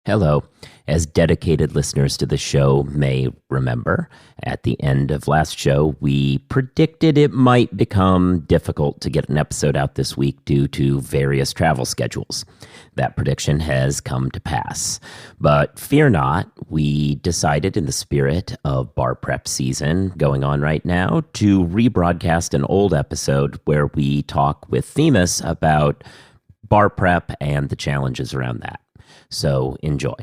Hello. As dedicated listeners to the show may remember, at the end of last show, we predicted it might become difficult to get an episode out this week due to various travel schedules. That prediction has come to pass. But fear not, we decided in the spirit of bar prep season going on right now to rebroadcast an old episode where we talk with Themis about bar prep and the challenges around that. So enjoy.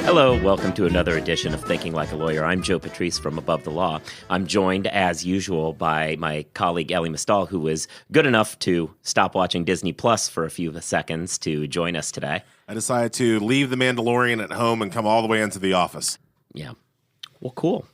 Hello, welcome to another edition of Thinking Like a Lawyer. I'm Joe Patrice from Above the Law. I'm joined, as usual, by my colleague Elie who was good enough to stop watching Disney Plus for a few seconds to join us today. I decided to leave The Mandalorian at home and come all the way into the office. Yeah. Well, cool.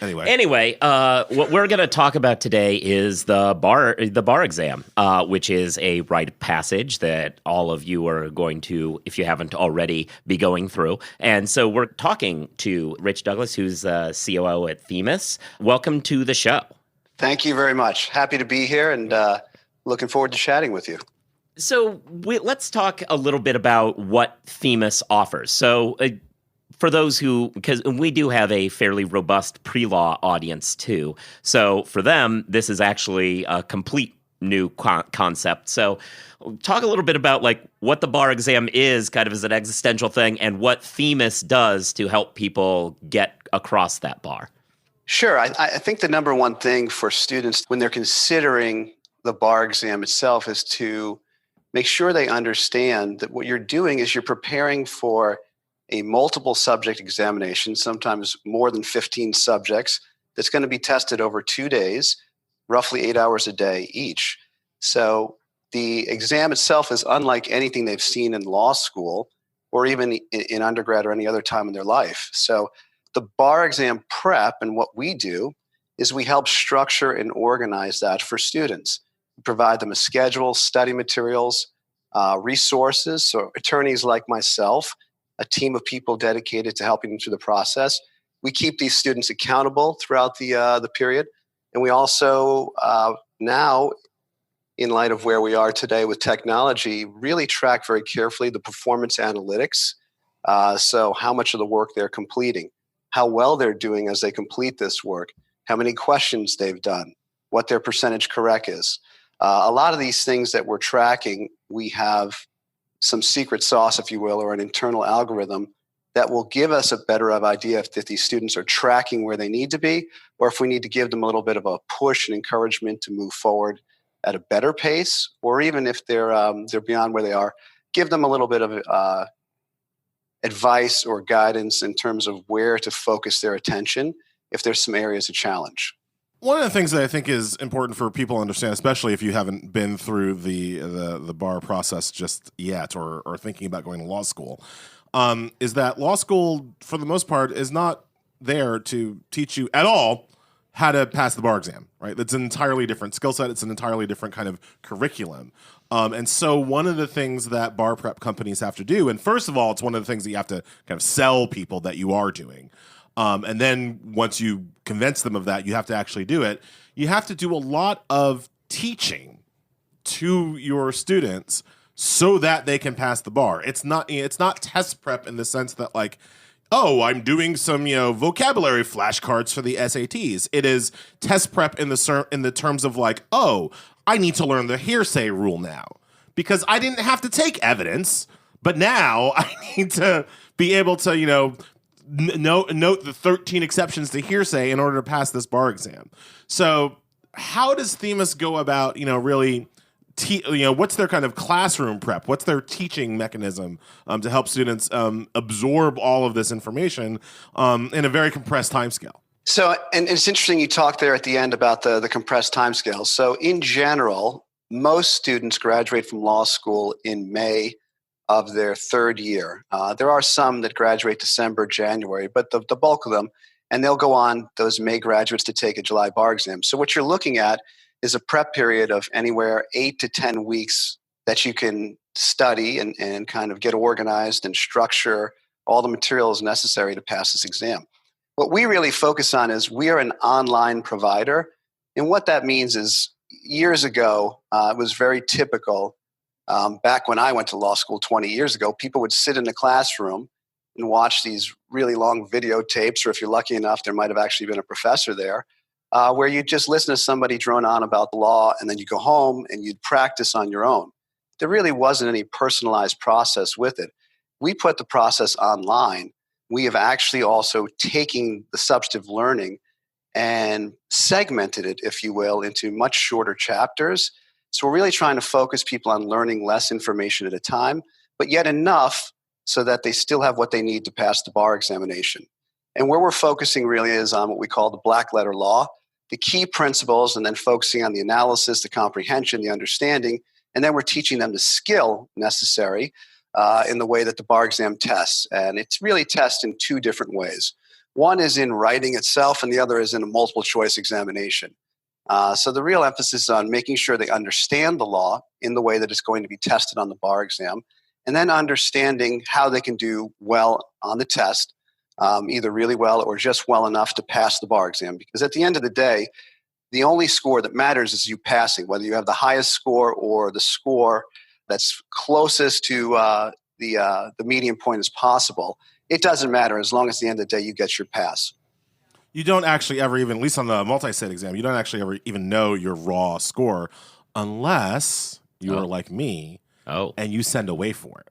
Anyway, what we're going to talk about today is the bar exam, which is a rite of passage that all of you are going to, if you haven't already, be going through. And so we're talking to Rich Douglas, who's COO at Themis. Welcome to the show. Thank you very much. Happy to be here and looking forward to chatting with you. So let's talk a little bit about what Themis offers. So for those who, because we do have a fairly robust pre-law audience too. So for them, this is actually a complete new concept. So talk a little bit about like what the bar exam is kind of as an existential thing and what Themis does to help people get across that bar. Sure. I think the number one thing for students when they're considering the bar exam itself is to make sure they understand that what you're doing is you're preparing for a multiple subject examination, sometimes more than 15 subjects, that's going to be tested over 2 days, roughly 8 hours a day each. So the exam itself is unlike anything they've seen in law school or even in undergrad or any other time in their life. So the bar exam prep and what we do is we help structure and organize that for students. We provide them a schedule, study materials, resources. So attorneys like myself, a team of people dedicated to helping them through the process. We keep these students accountable throughout the period. And we also now, in light of where we are today with technology, really track very carefully the performance analytics. So how much of the work they're completing, how well they're doing as they complete this work, how many questions they've done, what their percentage correct is. A lot of these things that we're tracking, we have some secret sauce, if you will, or an internal algorithm that will give us a better idea if these students are tracking where they need to be, or if we need to give them a little bit of a push and encouragement to move forward at a better pace, or even if they're beyond where they are, give them a little bit of advice or guidance in terms of where to focus their attention if there's some areas of challenge. one of the things that I think is important for people to understand, especially if you haven't been through the bar process just yet or thinking about going to law school, is that law school, for the most part, is not there to teach you at all how to pass the bar exam, right? It's an entirely different skill set. It's an entirely different kind of curriculum. And so one of the things that bar prep companies have to do, and first of all, it's one of the things that you have to kind of sell people that you are doing. And then once you convince them of that, you have to actually do it. You have to do a lot of teaching to your students so that they can pass the bar. It's not test prep in the sense that like, oh, I'm doing some vocabulary flashcards for the SATs. It is test prep in the terms of like, oh, I need to learn the hearsay rule now because I didn't have to take evidence, but now I need to be able to note the 13 exceptions to hearsay in order to pass this bar exam. So how does Themis go about really what's their kind of classroom prep? What's their teaching mechanism to help students absorb all of this information in a very compressed timescale? So, and it's interesting you talked there at the end about the compressed timescale. So in general, most students graduate from law school in May of their third year. There are some that graduate December, January, but the bulk of them, and they'll go on, those May graduates, to take a July bar exam. So what you're looking at is a prep period of anywhere 8 to 10 weeks that you can study and kind of get organized and structure all the materials necessary to pass this exam. What we really focus on is we are an online provider. And what that means is years ago, it was very typical Back when I went to law school 20 years ago, people would sit in the classroom and watch these really long videotapes, or if you're lucky enough, there might have actually been a professor there, where you just listen to somebody drone on about the law, and then you go home and you'd practice on your own. There really wasn't any personalized process with it. We put the process online. We have actually also taken the substantive learning and segmented it, if you will, into much shorter chapters. So we're really trying to focus people on learning less information at a time, but yet enough so that they still have what they need to pass the bar examination. And where we're focusing really is on what we call the black letter law, the key principles, and then focusing on the analysis, the comprehension, the understanding, and then we're teaching them the skill necessary in the way that the bar exam tests. And it's really tested in two different ways. One is in writing itself, and the other is in a multiple choice examination. So the real emphasis is on making sure they understand the law in the way that it's going to be tested on the bar exam, and then understanding how they can do well on the test, either really well or just well enough to pass the bar exam. Because at the end of the day, the only score that matters is you passing, whether you have the highest score or the score that's closest to the median point as possible. It doesn't matter as long as at the end of the day you get your pass. You don't actually ever even, at least on the multi-state exam, you don't actually ever even know your raw score unless you are like me and you send away for it.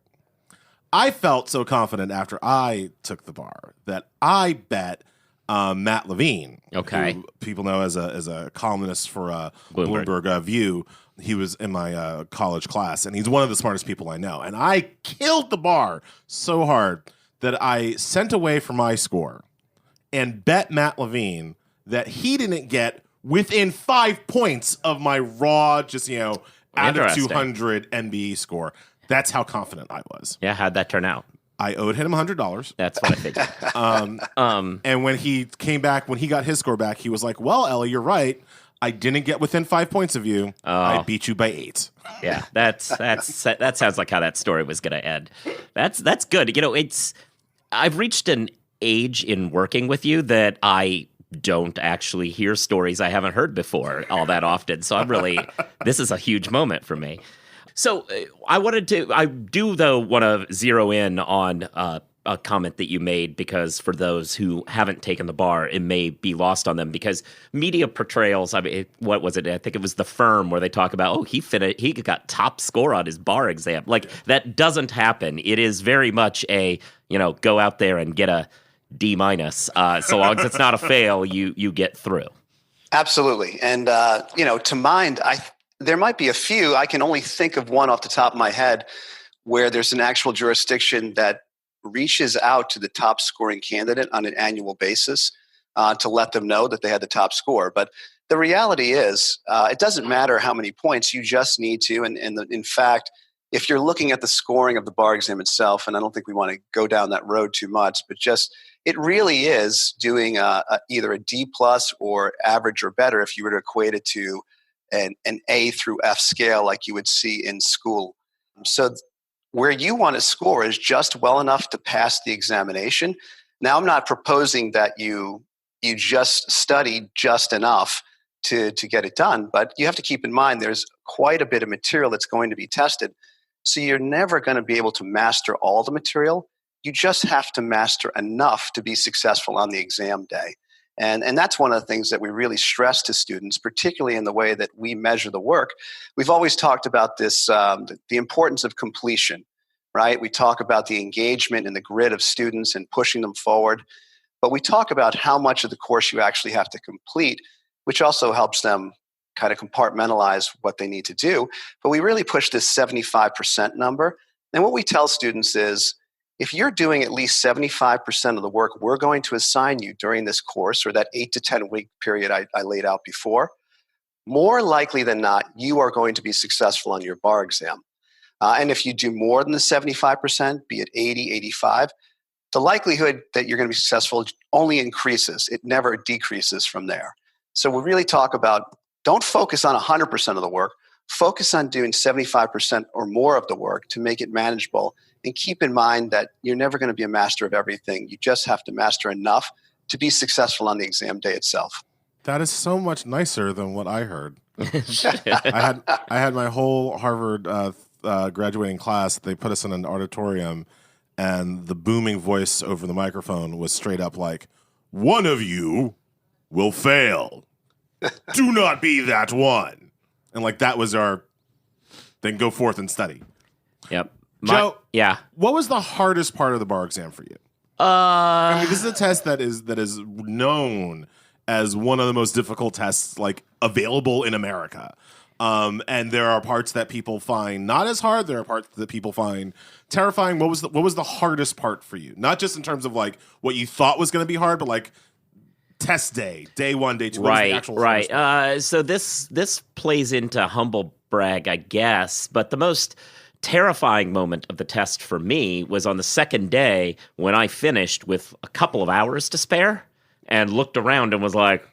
I felt so confident after I took the bar that I bet Matt Levine, who people know as a columnist for Bloomberg View. He was in my college class, and he's one of the smartest people I know. And I killed the bar so hard that I sent away for my score and bet Matt Levine that he didn't get within 5 points of my raw, just, out of 200 MBE score. That's how confident I was. Yeah, how'd that turn out? I owed him $100. That's what I figured. And when he came back, when he got his score back, he was like, well, Elie, you're right. I didn't get within 5 points of you. I beat you by 8. Yeah, that sounds like how that story was going to end. That's good. I've reached an age in working with you that I don't actually hear stories I haven't heard before all that often. So this is a huge moment for me. So I do though want to zero in on a comment that you made, because for those who haven't taken the bar, it may be lost on them, because media portrayals, what was it? I think it was The Firm, where they talk about, he got top score on his bar exam. Like, that doesn't happen. It is very much a, go out there and get a D-. So long as it's not a fail, you get through. Absolutely. And, to mind, there might be a few. I can only think of one off the top of my head where there's an actual jurisdiction that reaches out to the top scoring candidate on an annual basis to let them know that they had the top score. But the reality is, it doesn't matter how many points, you just need to. And in fact, if you're looking at the scoring of the bar exam itself, and I don't think we want to go down that road too much, but just it really is doing either a D+ or average or better if you were to equate it to an A through F scale like you would see in school. So where you want to score is just well enough to pass the examination. Now, I'm not proposing that you just study just enough to get it done, but you have to keep in mind there's quite a bit of material that's going to be tested. So you're never going to be able to master all the material. You just have to master enough to be successful on the exam day. And that's one of the things that we really stress to students, particularly in the way that we measure the work. We've always talked about this, the importance of completion, right? We talk about the engagement and the grit of students and pushing them forward. But we talk about how much of the course you actually have to complete, which also helps them kind of compartmentalize what they need to do. But we really push this 75% number. And what we tell students is, if you're doing at least 75% of the work we're going to assign you during this course, or that 8 to 10 week period I laid out before, more likely than not, you are going to be successful on your bar exam. And if you do more than the 75%, be it 80, 85, the likelihood that you're going to be successful only increases. It never decreases from there. So we really talk about, don't focus on 100% of the work. Focus on doing 75% or more of the work to make it manageable. And keep in mind that you're never going to be a master of everything. You just have to master enough to be successful on the exam day itself. That is so much nicer than what I heard. I had my whole Harvard graduating class, they put us in an auditorium, and the booming voice over the microphone was straight up like, "One of you will fail. Do not be that one." And like that was our, then go forth and study. Yep. Joe, yeah. What was the hardest part of the bar exam for you? I mean, this is a test that is known as one of the most difficult tests like available in America. And there are parts that people find not as hard. There are parts that people find terrifying. What was the hardest part for you? Not just in terms of like what you thought was going to be hard, but like test day 1, day 2. What was the actual hardest part? So this plays into humble brag, I guess. But the most terrifying moment of the test for me was on the second day when I finished with a couple of hours to spare and looked around and was like,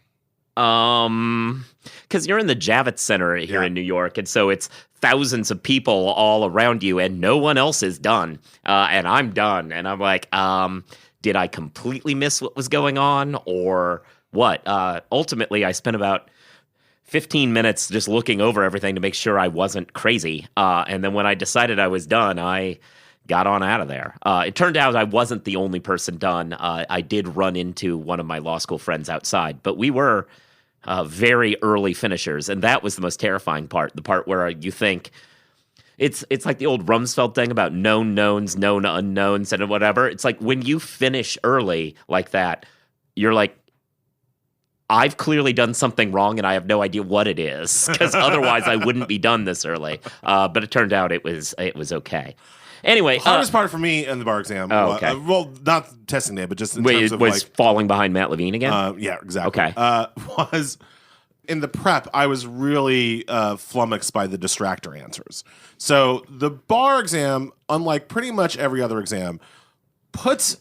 because you're in the Javits Center here in New York, and so it's thousands of people all around you, and no one else is done, and I'm done, and I'm like, did I completely miss what was going on, or what? Ultimately, I spent about 15 minutes just looking over everything to make sure I wasn't crazy, and then when I decided I was done, I got on out of there. It turned out I wasn't the only person done. I did run into one of my law school friends outside, but we were very early finishers, and that was the most terrifying part, the part where you think it's like the old Rumsfeld thing about known knowns, known unknowns, and whatever. It's like when you finish early like that, you're like, I've clearly done something wrong, and I have no idea what it is, because otherwise I wouldn't be done this early. But it turned out it was okay. Anyway, hardest part for me in the bar exam. Okay. Well, not testing day, but just in terms of was like falling behind Matt Levine again. Yeah, exactly. Okay. Was in the prep, I was really flummoxed by the distractor answers. So the bar exam, unlike pretty much every other exam, puts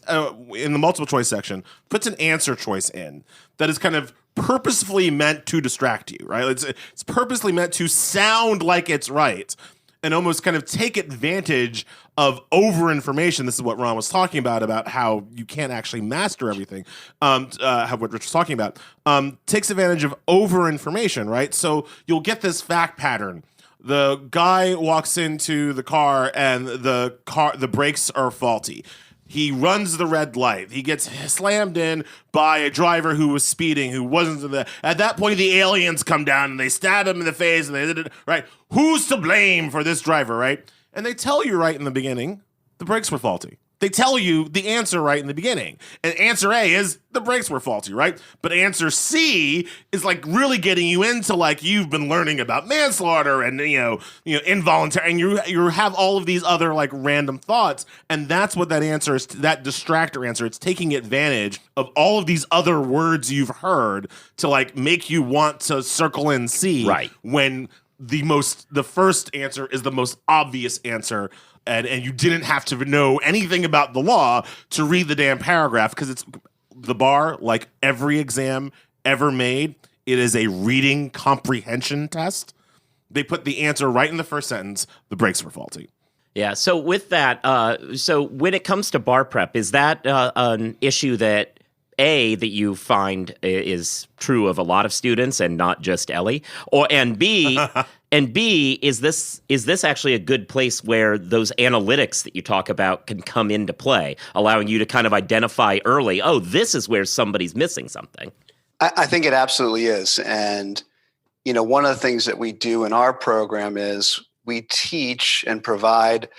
in the multiple choice section, puts an answer choice in that is kind of purposefully meant to distract you, right? It's purposely meant to sound like it's right and almost kind of take advantage of over-information. This is what Ron was talking about how you can't actually master everything, what Rich was talking about. Takes advantage of over-information, right? So you'll get this fact pattern. The guy walks into the car and the brakes are faulty. He runs the red light. He gets slammed in by a driver who was speeding, who wasn't at that point. The aliens come down and they stab him in the face, and they did it right. Who's to blame for this driver, right? And they tell you right in the beginning the brakes were faulty. They tell you the answer right in the beginning. And answer A is the brakes were faulty, right? But answer C is like really getting you into like you've been learning about manslaughter and you know involuntary, and you have all of these other like random thoughts, and that's what that answer is. That distractor answer, it's taking advantage of all of these other words you've heard to like make you want to circle in C, right? When the first answer is the most obvious answer. And you didn't have to know anything about the law to read the damn paragraph, because it's the bar, like every exam ever made, it is a reading comprehension test. They put the answer right in the first sentence. The brakes were faulty. Yeah. So with that, so when it comes to bar prep, is that an issue that you find is true of a lot of students and not just Elie, and B, is this actually a good place where those analytics that you talk about can come into play, allowing you to kind of identify early, oh, this is where somebody's missing something? I think it absolutely is. And, one of the things that we do in our program is we teach and provide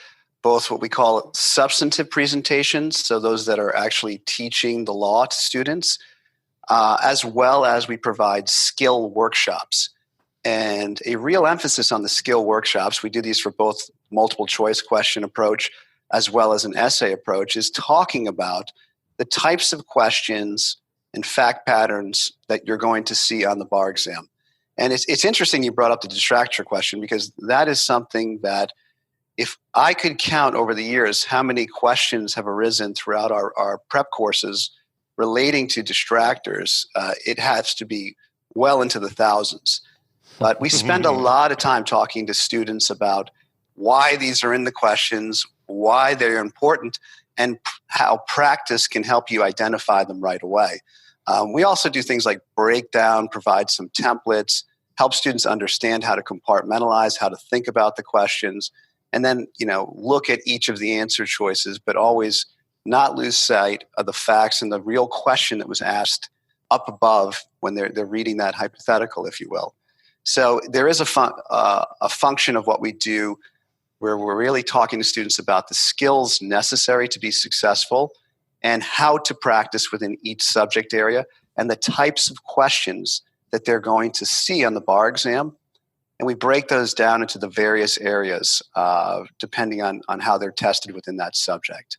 both what we call substantive presentations, so those that are actually teaching the law to students, as well as we provide skill workshops. And a real emphasis on the skill workshops, we do these for both multiple choice question approach as well as an essay approach, is talking about the types of questions and fact patterns that you're going to see on the bar exam. And it's interesting you brought up the distractor question, because that is something that if I could count over the years how many questions have arisen throughout our prep courses relating to distractors, it has to be well into the thousands. But we spend a lot of time talking to students about why these are in the questions, why they're important, and how practice can help you identify them right away. We also do things like break down, provide some templates, help students understand how to compartmentalize, how to think about the questions. and then, look at each of the answer choices, but always not lose sight of the facts and the real question that was asked up above when they're reading that hypothetical, if you will. So there is a function of what we do where we're really talking to students about the skills necessary to be successful and how to practice within each subject area and the types of questions that they're going to see on the bar exam. And we break those down into the various areas depending on how they're tested within that subject.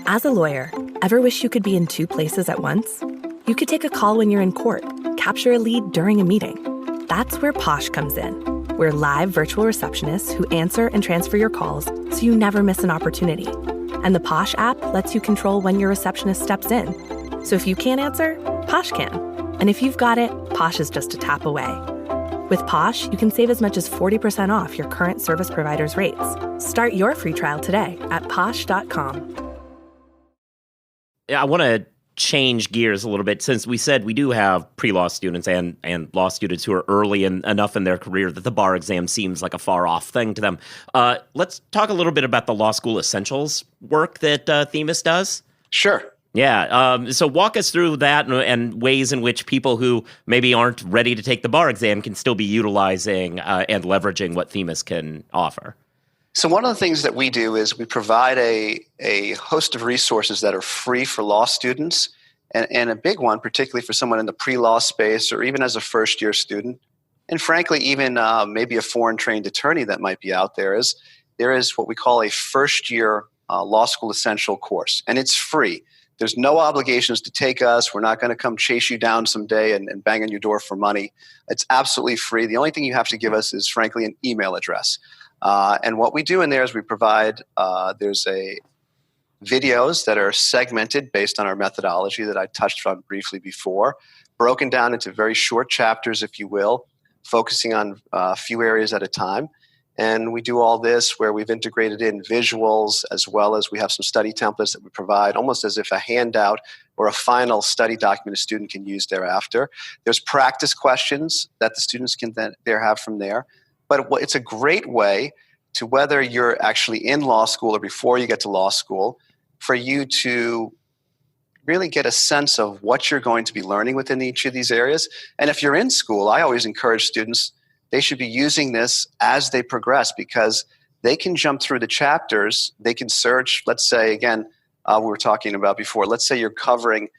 As a lawyer, ever wish you could be in two places at once? You could take a call when you're in court, capture a lead during a meeting. That's where Posh comes in. We're live virtual receptionists who answer and transfer your calls so you never miss an opportunity. And the Posh app lets you control when your receptionist steps in. So if you can't answer, Posh can. And if you've got it, Posh is just a tap away. With Posh, you can save as much as 40% off your current service provider's rates. Start your free trial today at posh.com. I want to change gears a little bit, since we said we do have pre-law students and law students who are early enough in their career that the bar exam seems like a far-off thing to them. Let's talk a little bit about the Law School Essentials work that Themis does. Sure. Yeah. So walk us through that and ways in which people who maybe aren't ready to take the bar exam can still be utilizing and leveraging what Themis can offer. So one of the things that we do is we provide a host of resources that are free for law students, and a big one, particularly for someone in the pre-law space or even as a first-year student, and frankly, even maybe a foreign-trained attorney that might be out there, is there is what we call a first-year law school essential course, and it's free. There's no obligations to take us. We're not going to come chase you down someday and bang on your door for money. It's absolutely free. The only thing you have to give us is, frankly, an email address. And what we do in there is we provide, there's videos that are segmented based on our methodology that I touched on briefly before, broken down into very short chapters, if you will, focusing on a few areas at a time. And we do all this where we've integrated in visuals, as well as we have some study templates that we provide almost as if a handout or a final study document a student can use thereafter. There's practice questions that the students can then have from there. But it's a great way to, whether you're actually in law school or before you get to law school, for you to really get a sense of what you're going to be learning within each of these areas. And if you're in school, I always encourage students, they should be using this as they progress, because they can jump through the chapters. They can search, let's say, again, we were talking about before, let's say you're covering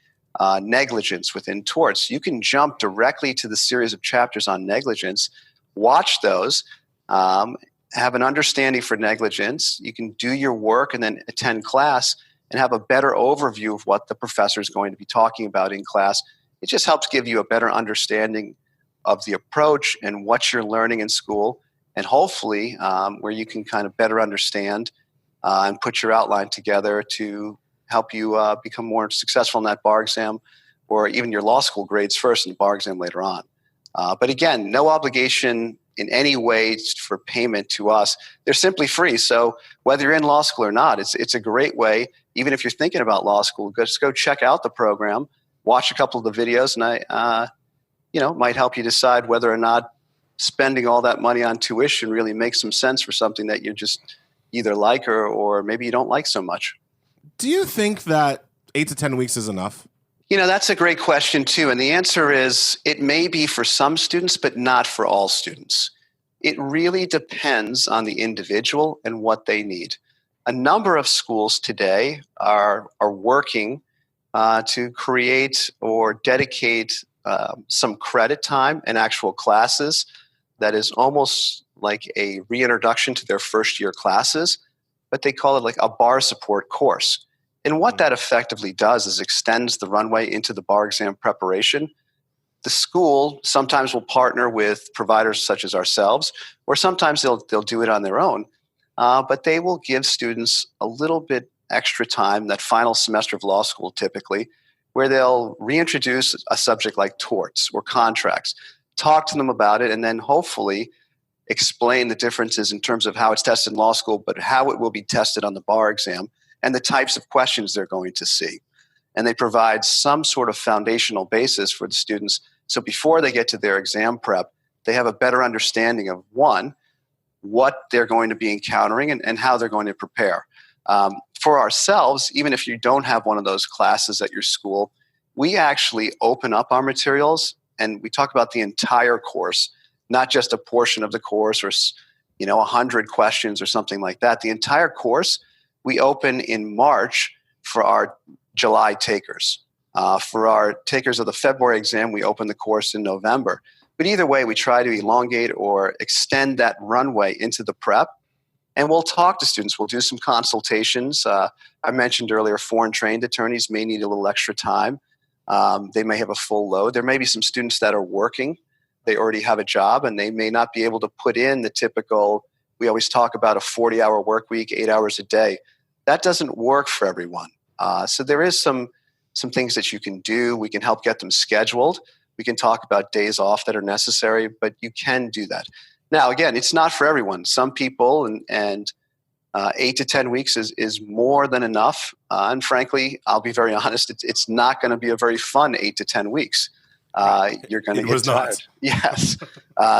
negligence within torts. You can jump directly to the series of chapters on negligence, watch those, have an understanding for negligence. You can do your work and then attend class and have a better overview of what the professor is going to be talking about in class. It just helps give you a better understanding of the approach and what you're learning in school, and hopefully where you can kind of better understand and put your outline together to help you become more successful in that bar exam, or even your law school grades first and the bar exam later on. But again, no obligation in any way for payment to us. They're simply free. So whether you're in law school or not, it's a great way, even if you're thinking about law school, just go check out the program, watch a couple of the videos, and might help you decide whether or not spending all that money on tuition really makes some sense for something that you just either like or maybe you don't like so much. Do you think that 8 to 10 weeks is enough? That's a great question too. And the answer is it may be for some students, but not for all students. It really depends on the individual and what they need. A number of schools today are working to create or dedicate some credit time and actual classes that is almost like a reintroduction to their first year classes, but they call it like a bar support course. And what that effectively does is extends the runway into the bar exam preparation. The school sometimes will partner with providers such as ourselves, or sometimes they'll do it on their own, but they will give students a little bit extra time, that final semester of law school typically, where they'll reintroduce a subject like torts or contracts, talk to them about it, and then hopefully explain the differences in terms of how it's tested in law school, but how it will be tested on the bar exam, and the types of questions they're going to see. And they provide some sort of foundational basis for the students. So before they get to their exam prep, they have a better understanding of, one, what they're going to be encountering and how they're going to prepare. For ourselves, even if you don't have one of those classes at your school, we actually open up our materials and we talk about the entire course, not just a portion of the course or 100 questions or something like that. The entire course we open in March for our July takers. For our takers of the February exam, we open the course in November. But either way, we try to elongate or extend that runway into the prep. And we'll talk to students. We'll do some consultations. I mentioned earlier, foreign trained attorneys may need a little extra time. They may have a full load. There may be some students that are working. They already have a job, and they may not be able to put in the typical, we always talk about a 40-hour work week, 8 hours a day. That doesn't work for everyone. So there is some things that you can do. We can help get them scheduled. We can talk about days off that are necessary, but you can do that. Now, again, it's not for everyone. Some people, and 8 to 10 weeks is more than enough. And frankly, I'll be very honest, it's not going to be a very fun 8 to 10 weeks. You're going to get tired. Yes.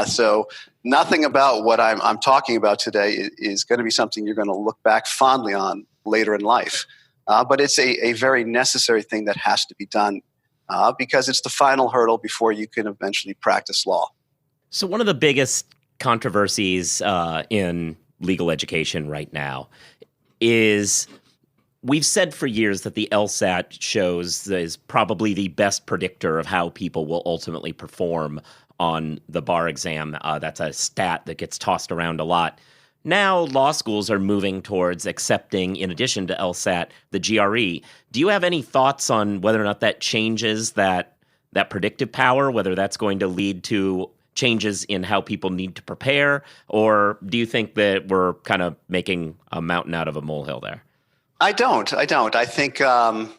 So nothing about what I'm talking about today is going to be something you're going to look back fondly on later in life. But it's a very necessary thing that has to be done because it's the final hurdle before you can eventually practice law. So one of the biggest controversies in legal education right now is we've said for years that the LSAT is probably the best predictor of how people will ultimately perform on the bar exam. That's a stat that gets tossed around a lot. Now, law schools are moving towards accepting, in addition to LSAT, the GRE. Do you have any thoughts on whether or not that changes that predictive power, whether that's going to lead to changes in how people need to prepare, or do you think that we're kind of making a mountain out of a molehill there? I don't. I think, I'll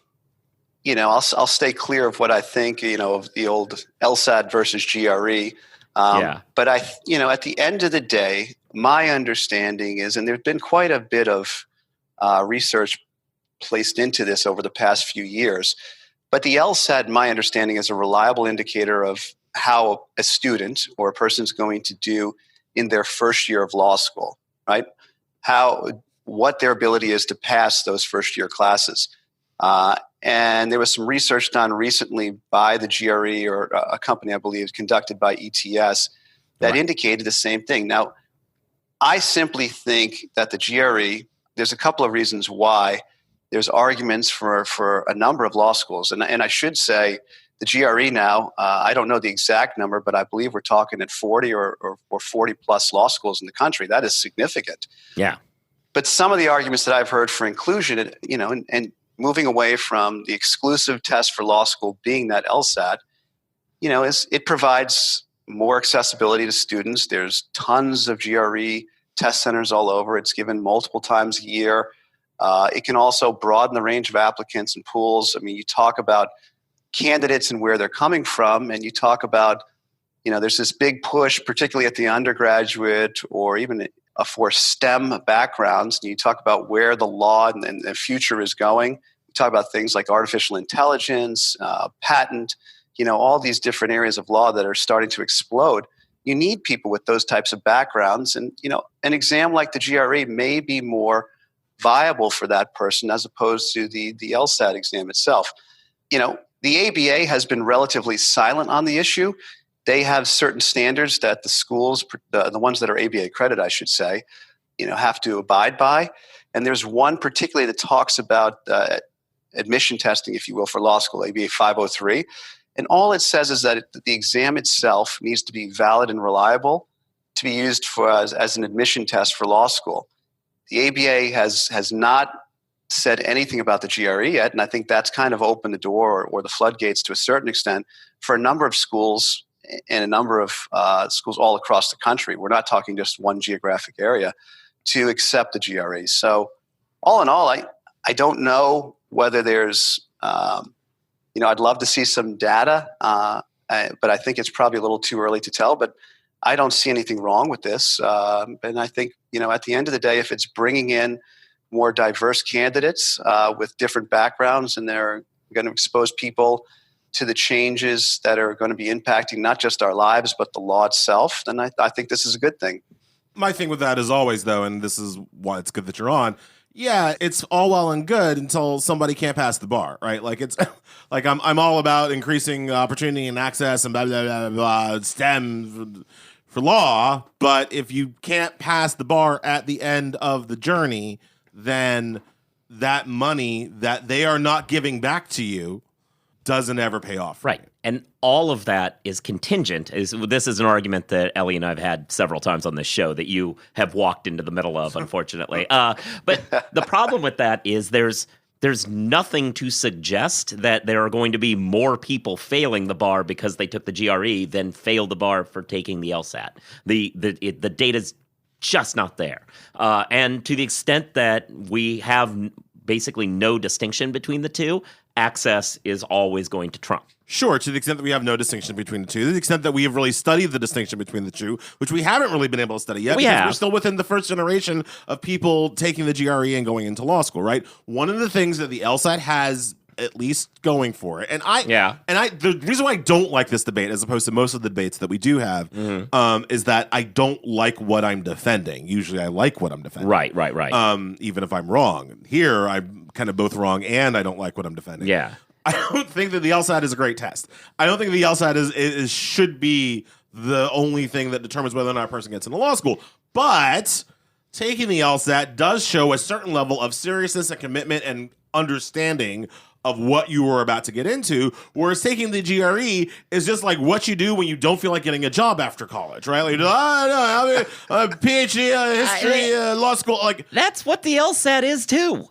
stay clear of what I think, of the old LSAT versus GRE. But at the end of the day, my understanding is, and there's been quite a bit of research placed into this over the past few years, but the LSAT, my understanding, is a reliable indicator of how a student or a person's going to do in their first year of law school, right? What their ability is to pass those first year classes. And there was some research done recently by the GRE, or a company, I believe, conducted by ETS, that indicated the same thing. Now, I simply think that the GRE, there's a couple of reasons why there's arguments for a number of law schools. And I should say the GRE now, I don't know the exact number, but I believe we're talking at 40 or 40 plus law schools in the country. That is significant. Yeah. But some of the arguments that I've heard for inclusion, and moving away from the exclusive test for law school being that LSAT, is it provides more accessibility to students. There's tons of GRE test centers all over. It's given multiple times a year. It can also broaden the range of applicants and pools. I mean, you talk about candidates and where they're coming from, and you talk about, there's this big push, particularly at the undergraduate or even for STEM backgrounds. And you talk about where the law and the future is going. You talk about things like artificial intelligence, patent, all these different areas of law that are starting to explode. You need people with those types of backgrounds. And, an exam like the GRE may be more viable for that person as opposed to the LSAT exam itself. The ABA has been relatively silent on the issue. They have certain standards that the schools, the ones that are ABA accredited, I should say, have to abide by. And there's one particularly that talks about admission testing, if you will, for law school, ABA 503. And all it says is that the exam itself needs to be valid and reliable to be used as an admission test for law school. The ABA has not said anything about the GRE yet, and I think that's kind of opened the door or the floodgates to a certain extent for a number of schools and a number of schools all across the country. We're not talking just one geographic area to accept the GRE. So all in all, I don't know whether there's, I'd love to see some data, but I think it's probably a little too early to tell, but I don't see anything wrong with this. And I think, at the end of the day, if it's bringing in more diverse candidates with different backgrounds and they're going to expose people to the changes that are going to be impacting not just our lives, but the law itself, then I think this is a good thing. My thing with that is always, though, and this is why it's good that you're on. Yeah, it's all well and good until somebody can't pass the bar, right? Like it's like I'm all about increasing opportunity and access and blah blah blah blah, STEM for law, but if you can't pass the bar at the end of the journey, then that money that they are not giving back to you doesn't ever pay off. Right. And all of that is contingent. This is an argument that Elie and I have had several times on this show that you have walked into the middle of, unfortunately. But the problem with that is there's nothing to suggest that there are going to be more people failing the bar because they took the GRE than failed the bar for taking the LSAT. The data's just not there. And to the extent that we have basically no distinction between the two, access is always going to trump. Sure, to the extent that we have no distinction between the two, to the extent that we have really studied the distinction between the two, which we haven't really been able to study yet, because we're still within the first generation of people taking the GRE and going into law school, right? One of the things that the LSAT has at least going for it, the reason why I don't like this debate, as opposed to most of the debates that we do have, is that I don't like what I'm defending. Usually I like what I'm defending. Right. Even if I'm wrong. Here, I'm kind of both wrong and I don't like what I'm defending. Yeah. I don't think that the LSAT is a great test. I don't think the LSAT should be the only thing that determines whether or not a person gets into law school. But taking the LSAT does show a certain level of seriousness and commitment and understanding of what you were about to get into, whereas taking the GRE is just like what you do when you don't feel like getting a job after college, right? Like, I'm a PhD, history, law school. Like that's what the LSAT is too.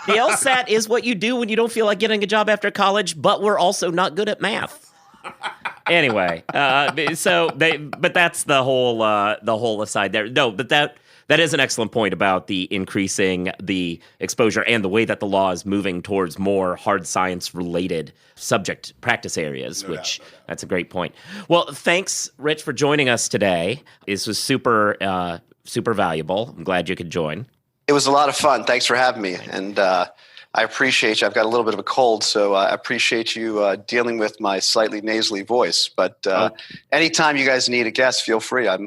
The LSAT is what you do when you don't feel like getting a job after college, but we're also not good at math. Anyway, but that's the whole aside there. No, but that is an excellent point about the increasing the exposure and the way that the law is moving towards more hard science related subject practice areas, that's a great point. Well, thanks, Rich, for joining us today. This was super valuable. I'm glad you could join. It was a lot of fun. Thanks for having me. And I appreciate you. I've got a little bit of a cold, so I appreciate you dealing with my slightly nasally voice. But anytime you guys need a guest, feel free. I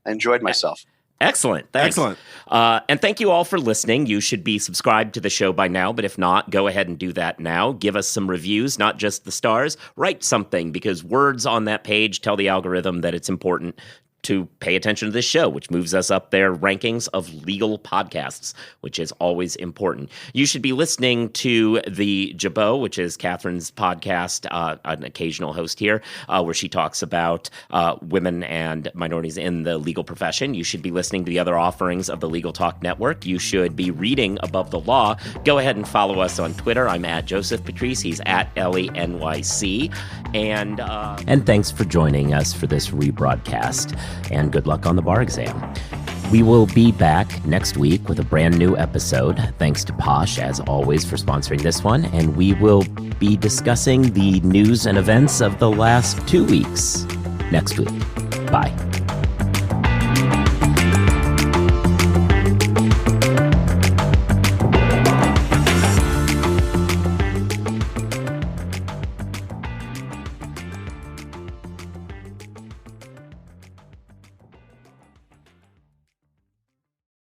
enjoyed myself. Excellent. Thanks. Excellent. And thank you all for listening. You should be subscribed to the show by now, but if not, go ahead and do that now. Give us some reviews, not just the stars. Write something, because words on that page tell the algorithm that it's important to pay attention to this show, which moves us up their rankings of legal podcasts, which is always important. You should be listening to The Jabot, which is Kathryn's podcast, an occasional host here, where she talks about women and minorities in the legal profession. You should be listening to the other offerings of the Legal Talk Network. You should be reading Above the Law. Go ahead and follow us on Twitter. I'm at Joseph Patrice. He's at Elie NYC. And thanks for joining us for this rebroadcast. And good luck on the bar exam. We will be back next week with a brand new episode. Thanks to Posh, as always, for sponsoring this one. And we will be discussing the news and events of the last 2 weeks next week. Bye.